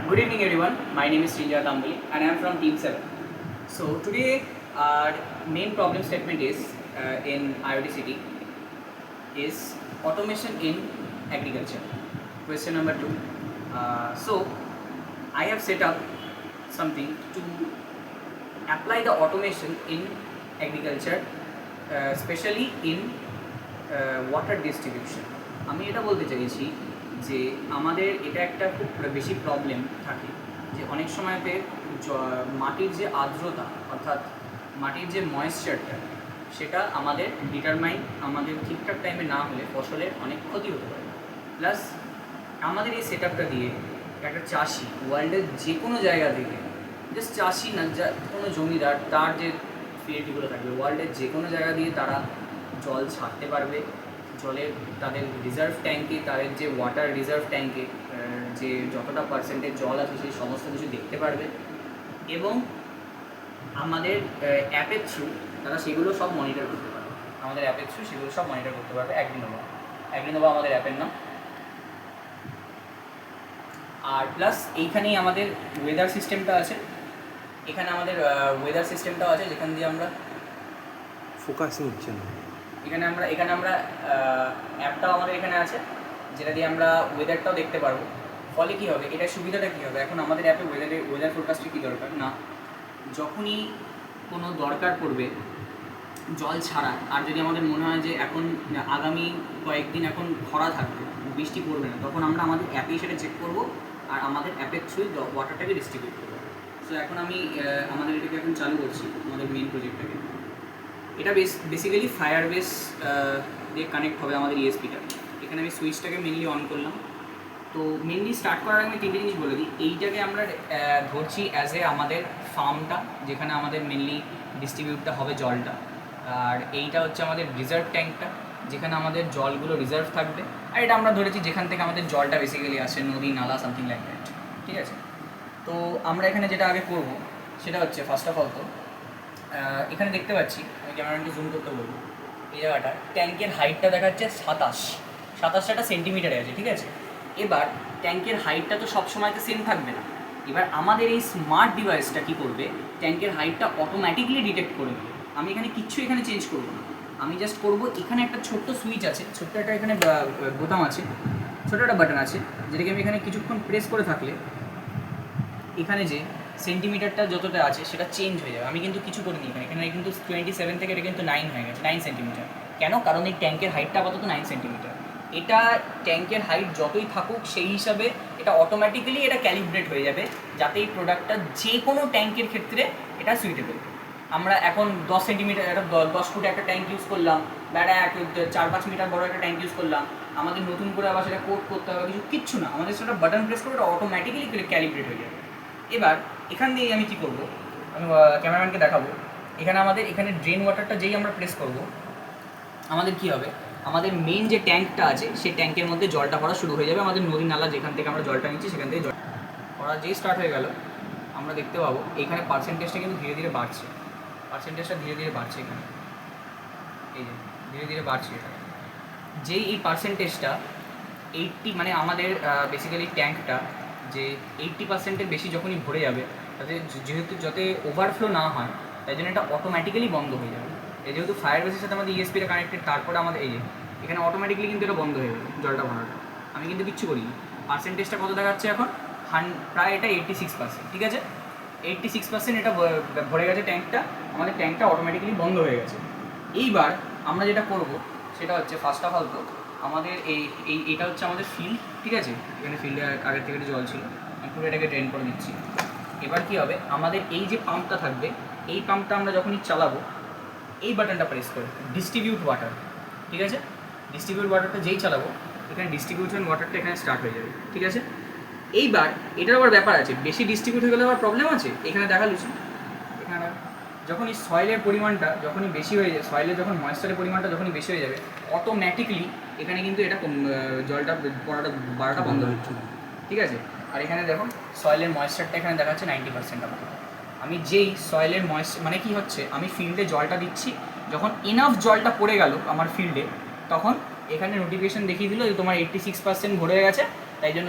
Good evening everyone, my name is Srinjaya Tambali and I am from Team 7. So today our main problem statement is in IoT City is automation in agriculture. Question number 2. So I have set up something to apply the automation in agriculture, especially in water distribution. আমি এটা বলতে চাইছি যে আমাদের এটা একটা খুব বেশি প্রবলেম থাকে যে অনেক সময়তে মাটির যে আর্দ্রতা অর্থাৎ মাটির যে ময়েশ্চারটা সেটা আমাদের ডিটারমাইন আমাদের ঠিকঠাক টাইমে না হলে ফসলের অনেক ক্ষতি হতে পারে। প্লাস আমাদের এই সেট আপটা দিয়ে একটা চাষি ওয়ার্ল্ডের যে কোনো জায়গা থেকে, জাস্ট চাষি না, যা কোনো জমিদার তার যে ফিল্ডগুলো থাকবে ওয়ার্ল্ডের যে কোনো জায়গা দিয়ে তারা জল ছাড়তে পারবে, জলের তাদের রিজার্ভ ট্যাঙ্কে, তাদের যে ওয়াটার রিজার্ভ ট্যাঙ্কে যে যতটা পার্সেন্টেজ জল আছে সেই সমস্ত কিছু দেখতে পারবে এবং আমাদের অ্যাপের থ্রু তারা সেগুলো সব মনিটর করতে পারবে। আমাদের অ্যাপের থ্রু সেগুলো সব মনিটর করতে পারবে। অ্যাগ্রিনোভা আমাদের অ্যাপের নাম। আর প্লাস এইখানেই আমাদের ওয়েদার সিস্টেমটা আছে, এখানে আমাদের ওয়েদার সিস্টেমটাও আছে যেখান দিয়ে আমরা ফোকাস নিচ্ছে না। এখানে আমরা অ্যাপটাও আমাদের এখানে আছে যেটা দিয়ে আমরা ওয়েদারটাও দেখতে পারবো। ফলে কী হবে, এটার সুবিধাটা কী হবে, এখন আমাদের অ্যাপে ওয়েদার ফোরকাস্টে কী দরকার না, যখনই কোনো দরকার পড়বে জল ছাড়া, আর যদি আমাদের মনে হয় যে এখন আগামী কয়েকদিন এখন খরা থাকবে, বৃষ্টি পড়বে না, তখন আমরা আমাদের অ্যাপেই সেটা চেক করবো আর আমাদের অ্যাপের থ্রুই ওয়াটারটাকে ডিস্ট্রিবিউট করবো। সো এখন আমি আমাদের এটাকে এখন চালু করছি, আমাদের মেন প্রজেক্টটাকে। এটা বেসিক্যালি ফায়ার বেস দিয়ে কানেক্ট হবে আমাদের ইএসপিটা। এখানে আমি সুইচটাকে মেনলি অন করলাম। তো মেনলি স্টার্ট করার আগে আমি তিনটে জিনিস বলে দিই। এইটাকে আমরা ধরছি অ্যাজ এ আমাদের ফার্মটা, যেখানে আমাদের মেনলি ডিস্ট্রিবিউটটা হবে জলটা। আর এইটা হচ্ছে আমাদের রিজার্ভ ট্যাঙ্কটা, যেখানে আমাদের জলগুলো রিজার্ভ থাকবে। আর এটা আমরা ধরেছি যেখান থেকে আমাদের জলটা বেসিক্যালি আসে, নদী, নালা, সামথিং লাইক দ্যাট। ঠিক আছে, তো আমরা এখানে যেটা আগে করব সেটা হচ্ছে ফার্স্ট অফ অল তো এখানে দেখতে পাচ্ছি, আমি ক্যামেরাকে জুম করতে বলবো, এই জায়গাটা ট্যাঙ্কের হাইটটা দেখাচ্ছে 27টা সেন্টিমিটারে আছে। ঠিক আছে, এবার ট্যাঙ্কের হাইটটা তো সবসময়তে সেম থাকবে না। এবার আমাদের এই স্মার্ট ডিভাইসটা কী করবে, ট্যাঙ্কের হাইটটা অটোমেটিকলি ডিটেক্ট করে নেবে। আমি এখানে কিচ্ছু চেঞ্জ করবো না, আমি জাস্ট করবো এখানে একটা ছোট্ট সুইচ আছে, ছোট্ট একটা এখানে বোতাম আছে, ছোটো একটা বাটন আছে, যেটাকে আমি এখানে কিছুক্ষণ প্রেস করে থাকলে এখানে যে সেন্টিমিটারটা যতটা আছে সেটা চেঞ্জ হয়ে যাবে। আমি কিন্তু কিছু করিনি এখানে কিন্তু 27 থেকে এটা কিন্তু 9 হয়ে গেছে, 9 সেন্টিমিটার। কেন? কারণ এই ট্যাঙ্কের হাইটটা আপাতত 9 সেন্টিমিটার। এটা ট্যাঙ্কের হাইট যতই থাকুক সেই হিসাবে এটা অটোমেটিক্যালি এটা ক্যালিব্রেট হয়ে যাবে, যাতে এই প্রোডাক্টটা যে কোনো ট্যাঙ্কের ক্ষেত্রে এটা সুইটেবল। আমরা এখন 10 সেন্টিমিটার একটা 10 ফুট একটা ট্যাঙ্ক ইউজ করলাম, বা একটা 4-5 মিটার বড় একটা ট্যাঙ্ক ইউজ করলাম, আমাদের নতুন করে আবার সেটা কোড করতে হবে কিচ্ছু না, আমাদের সেটা বাটন প্রেস করে এটা অটোমেটিক্যালি ক্যালিব্রেট হয়ে যাবে। এবার এখান দিয়ে আমি কী করবো, আমি ক্যামেরাম্যানকে দেখাবো। এখানে ড্রেন ওয়াটারটা যেই আমরা প্রেস করব, আমাদের কী হবে, আমাদের মেন যে ট্যাঙ্কটা আছে সেই ট্যাঙ্কের মধ্যে জলটা পড়া শুরু হয়ে যাবে। আমাদের নদী নালা যেখান থেকে আমরা জলটা নিচ্ছি সেখান থেকে জল পড়া যেই স্টার্ট হয়ে গেল, আমরা দেখতে পাবো এখানে পার্সেন্টেজটা কিন্তু ধীরে ধীরে বাড়ছে। এখানে এই যে ধীরে ধীরে বাড়ছে। যেই এই পার্সেন্টেজটা 80, মানে আমাদের বেসিক্যালি ট্যাঙ্কটা যে 80%-এর বেশি যখনই ভরে যাবে, তাতে যেহেতু যাতে ওভারফ্লো না হয় তাই জন্য এটা অটোমেটিক্যালি বন্ধ হয়ে যাবে। যেহেতু ফায়ার বেসের সাথে আমাদের ইএসপিটা কানেক্টেড, তারপরে আমাদের এই যে এখানে অটোমেটিক্যালি কিন্তু এটা বন্ধ হয়ে যাবে জলটা ভরাটা। আমি কিন্তু কিচ্ছু করিনি। পার্সেন্টেজটা কত দেখাচ্ছে এখন, প্রায় এটা 86%। ঠিক আছে, 86% এটা ভরে গেছে ট্যাঙ্কটা, আমাদের ট্যাঙ্কটা অটোমেটিক্যালি বন্ধ হয়ে গেছে। এইবার আমরা যেটা করব সেটা হচ্ছে ফার্স্ট অফ অল তো আমাদের এটা হচ্ছে আমাদের ফিল্ড। ঠিক আছে, এখানে ফিল্ডে আগের থেকে জল ছিল, আমি পুরো এটাকে ড্রেন করে দিচ্ছি। এবার কী হবে, আমাদের এই যে পাম্পটা থাকবে, এই পাম্পটা আমরা যখনই চালাবো এই বাটনটা প্রেস করে ডিস্ট্রিবিউট ওয়াটার। ঠিক আছে, ডিস্ট্রিবিউট ওয়াটারটা যেই চালাবো এখানে ডিস্ট্রিবিউশন ওয়াটারটা এখানে স্টার্ট হয়ে যাবে। ঠিক আছে, এইবার এটার আবার ব্যাপার আছে, বেশি ডিস্ট্রিবিউট হয়ে গেলে আবার প্রবলেম আছে। এখানে দেখা লুচি, এখানে যখনই সয়েলের পরিমাণটা যখনই বেশি হয়ে যায়, সয়েলের যখন ময়েশ্চারের পরিমাণটা যখনই বেশি হয়ে যাবে, অটোমেটিকলি এখানে কিন্তু এটা জলটা বাড়াটা বন্ধ হচ্ছে। ঠিক আছে, আর এখানে দেখো সয়েলের ময়েশ্চারটা এখানে দেখাচ্ছে 90% আমাদের। আমি যেই সয়েলের ময়েশ্চার মানে কি হচ্ছে, আমি ফিল্ডে জলটা দিচ্ছি, যখন ইনাফ জলটা পড়ে গেল আমার ফিল্ডে, তখন এখানে নোটিফিকেশন দেখিয়ে দিল যে তোমার 86% ভরে গেছে, তাই জন্য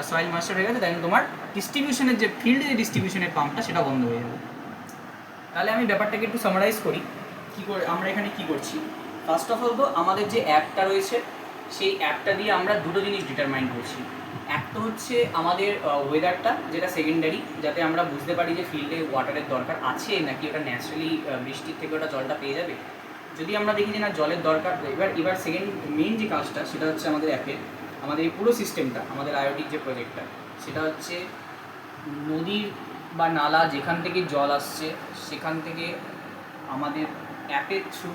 সয়েল ময়েশ্চার হয়ে গেছে, তাই জন্য তোমার ডিস্ট্রিবিউশনের যে ফিল্ডে যে ডিস্ট্রিবিউশনের পাম্পটা সেটা বন্ধ হয়ে যাবে। তাহলে আমি ব্যাপারটাকে একটু সামারাইজ করি, কী করে আমরা এখানে কী করছি। ফার্স্ট অফ অল তো আমাদের যে অ্যাপটা রয়েছে সেই অ্যাপটা দিয়ে আমরা দুটো জিনিস ডিটারমাইন করছি। একটা হচ্ছে আমাদের ওয়েদারটা, যেটা সেকেন্ডারি, যাতে আমরা বুঝতে পারি যে ফিল্ডে ওয়াটারের দরকার আছে নাকি ওটা ন্যাচারালি বৃষ্টির থেকে ওটা জলটা পেয়ে যাবে। যদি আমরা দেখি যে না জলের দরকার, এবার সেকেন্ড মেইন যে কাজটা সেটা হচ্ছে আমাদের অ্যাপের, আমাদের এই পুরো সিস্টেমটা, আমাদের আইওটির যে প্রজেক্টটা, সেটা হচ্ছে নদীর বা নালা যেখান থেকে জল আসছে সেখান থেকে আমাদের অ্যাপের থ্রু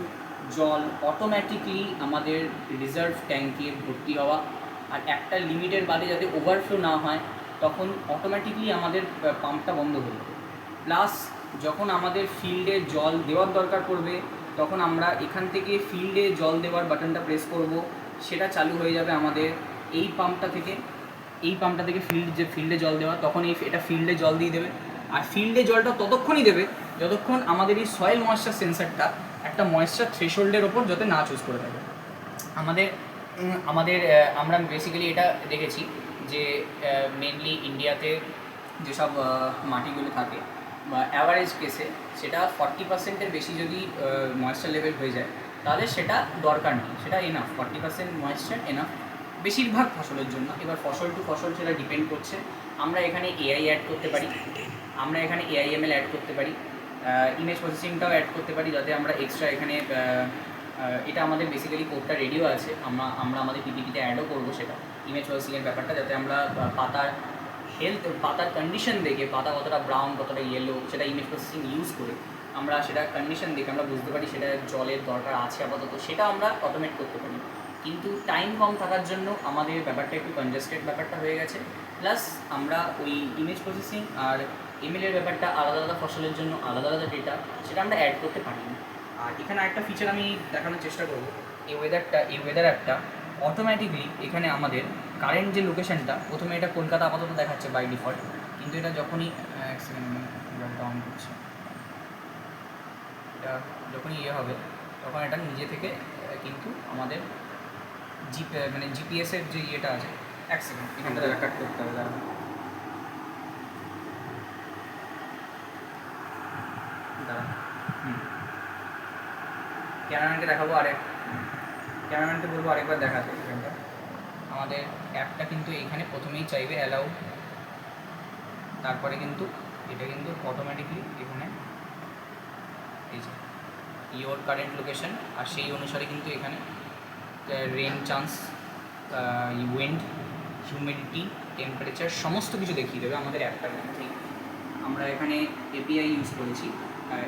জল অটোমেটিকলি আমাদের রিজার্ভ ট্যাঙ্কে ভর্তি হওয়া, আর একটা লিমিটের বাদে যাতে ওভারফ্লো না হয় তখন অটোমেটিকলি আমাদের পাম্পটা বন্ধ হয়ে যাবে। প্লাস যখন আমাদের ফিল্ডে জল দেওয়ার দরকার পড়বে তখন আমরা এখান থেকে ফিল্ডে জল দেওয়ার বাটনটা প্রেস করব, সেটা চালু হয়ে যাবে আমাদের এই পাম্পটা থেকে। এই পাম্পটা থেকে ফিল্ডে জল দেওয়া, তখন এটা ফিল্ডে জল দিয়ে দেবে। আর ফিল্ডে জলটা ততক্ষণই দেবে যতক্ষণ আমাদের এই সয়েল ময়েশ্চার সেন্সারটা একটা ময়েশ্চার থ্রেশহোল্ডের ওপর যাতে না চুজ করে থাকে। আমরা বেসিক্যালি এটা দেখেছি যে মেনলি ইন্ডিয়াতে যেসব মাটিগুলো থাকে বা অ্যাভারেজ কেসে সেটা 40%-এর বেশি যদি ময়েশ্চার লেভেল হয়ে যায় তাহলে সেটা দরকার নেই, সেটা এনাফ, 40% ময়েশ্চার এনাফ বেশিরভাগ ফসলের জন্য। এবার ফসল টু ফসল সেটা ডিপেন্ড করছে। আমরা এখানে এআই অ্যাড করতে পারি, আমরা এখানে এআইএমএল অ্যাড করতে পারি, ইমেজ প্রসেসিংটাও অ্যাড করতে পারি, যাতে আমরা এক্সট্রা এখানে এটা আমাদের বেসিক্যালি কোডটা রেডিও আছে, আমরা আমাদের পিপিটিতে অ্যাডও করবো সেটা ইমেজ প্রসেসিংয়ের ব্যাপারটা, যাতে আমরা পাতার হেলথ, পাতার কন্ডিশন দেখে পাতা কতটা ব্রাউন কতটা ইয়েলো সেটা ইমেজ প্রসেসিং ইউজ করে আমরা সেটা কন্ডিশন দেখে আমরা বুঝতে পারি সেটা জলের দরকার আছে আপাতত, সেটা আমরা অটোমেট করতে পারি। কিন্তু টাইম কম থাকার জন্য আমাদের ব্যাপারটা একটু কনজেস্টেড ব্যাপারটা হয়ে গেছে। প্লাস আমরা ওই ইমেজ প্রসেসিং আর এমএলের ব্যাপারটা আলাদা আলাদা ফসলের জন্য আলাদা আলাদা ডেটা সেটা আমরা অ্যাড করতে পারি না। আর এখানে একটা ফিচার আমি দেখানোর চেষ্টা করবো, এই ওয়েদার অ্যাপটা অটোমেটিকলি এখানে আমাদের কারেন্ট যে লোকেশনটা, প্রথমে এটা কলকাতা আপাতত দেখাচ্ছে বাই ডিফল্ট, কিন্তু এটা যখনই ডাউন করছে, এটা যখনই হবে তখন এটা নিজে থেকে কিন্তু আমাদের জিপিএসের যে ইয়েটা আছে, এক সেকেন্ড এখানটা কাট করতে হবে, দাঁড়ান ক্যামেরাম্যানকে দেখাবো, ক্যামেরাম্যানকে বলবো আরেকবার দেখাতে। এখানটা আমাদের অ্যাপটা কিন্তু এখানে প্রথমেই চাইবে অ্যালাউ, তারপরে কিন্তু এটা কিন্তু অটোমেটিকলি এখানে এই যে ইয়োর কারেন্ট লোকেশন, আর সেই অনুসারে কিন্তু এখানে rain chance, wind, humidity, temperature সমস্ত কিছু দেখিয়ে দেবে আমাদের অ্যাপটার মধ্যেই। আমরা এখানে এপিআই ইউজ করেছি,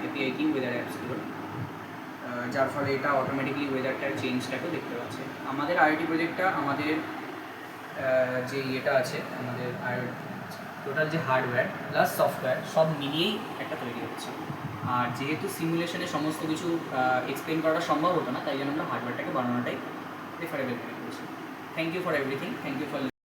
এপিআই কি ওয়েদার অ্যাপসগুলোর, যার ফলে এটা অটোমেটিকলি ওয়েদারটার চেঞ্জটাকেও দেখতে পাচ্ছে। আমাদের আইওটি প্রজেক্টটা আমাদের যে ইয়েটা আছে, আমাদের টোটাল যে হার্ডওয়্যার প্লাস সফটওয়্যার সব মিলিয়েই একটা তৈরি হচ্ছে। আর যেহেতু সিমুলেশনে সমস্ত কিছু এক্সপ্লেন করাটা সম্ভব হতো না, তাই জন্য আমরা হার্ডওয়্যারটাকে বানানোটাই প্রেফারেবল মনে করেছি। Thank you for everything, thank you for